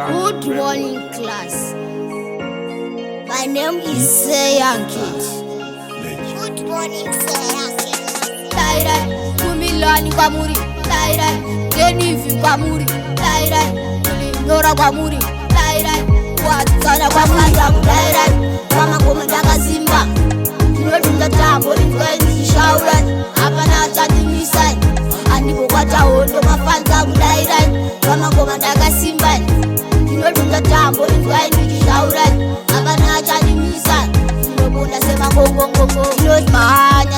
Good morning, class. My name is Young Kid. Good morning, Young Kid. Tairai, Kumilani Kamuri. Tairai, Denivi Kamuri. Tairai, Nora Kamuri. Tairai, Watsana Kamuri. Tairai, Mama Komandaka Simba. Nodunda Tambo, Influence Shauran. Apana Chati Misai. Anibo Hondo Mafanta Tairai, Mama Komandaka Simba. Nodunda Tambo, Influence Shauran. Apana Chati Misai. Nobona Sema Kongo.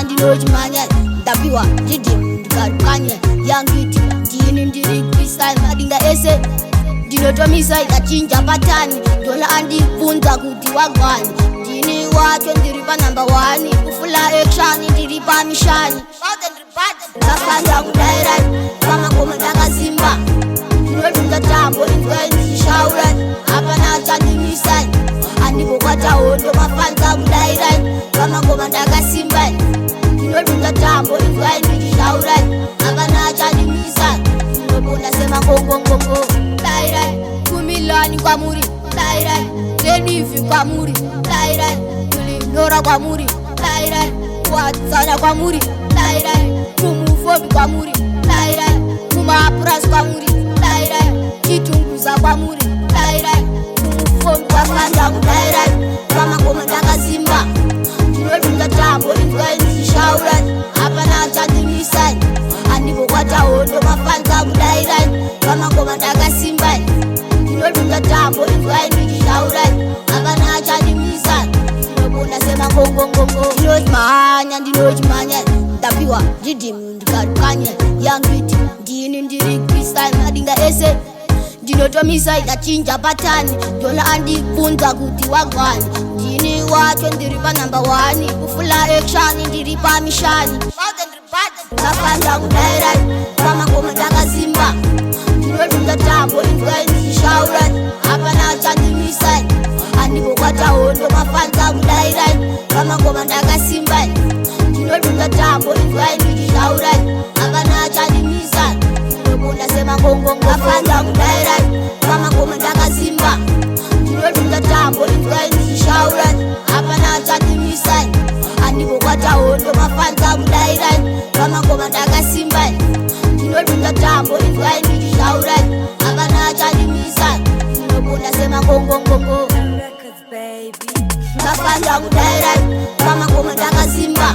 Ndinojimanya ndapiwa ndidim ndikarukanye yangiti ndini ndiri freestyle madinga ese ndinotomisa ikachinja patani ndona andibvunza kuti wagwani ndini wacho ndiri panumber 1 kufula action ndiri pamishani ndakanda kudairai pamakoma ndakasimba ndinodunza tambo influence shaurani apana chandimisai andibokwata hondo mafanza kudairai pamakoma ndakasimba ndinodunza tambo influence shaurani apana chandimisai ndinobona sema kongo dairai kumilani kwamuri dairai denivi kwamuri dairai kulinora kwamuri dairai kuwatsana kwamuri dairai kumufobi kwamuri dairai kumapurasi kwamuri dairai chitunguza kwamuri dairai kumufobi kwafanda kudairai pamakoma ndakasimba ndinodunza tambo influence shaurani apana chandimisai andibokwata hondo mafanza kudairai pamakoma ndakasimba ndinodunza tambo influence shaurani apana chandimisai ndinobona sema kongo ndinojimanya ndapiwa ndidim ndikarukanye yangiti ndini ndiri freestyle madinga ese ndinotomisa ikachinja patani ndona andibvunza kuti wagwani ndini wacho ndiri panumber 1 kufula action ndiri pamishani ndakanda kudairai pamakoma ndakasimba ndinodunza tambo influence shaurani apana chandimisai andibokwata hondo mafanza kudairai pamakoma ndakasimba ndinodunza tambo influence shaurani apana chandimisai ndinobona sema kongo afanda kudairai pamakoma ndakasimba ndinodunza tambo influence shaurani apana chandimisai andibokwata hondo mafanza kudairai pamakoma ndakasimba ndinodunza tambo influence shaurani apana chandimisai ndinobona sema kongo ndakanda kudairai pamakoma ndakasimba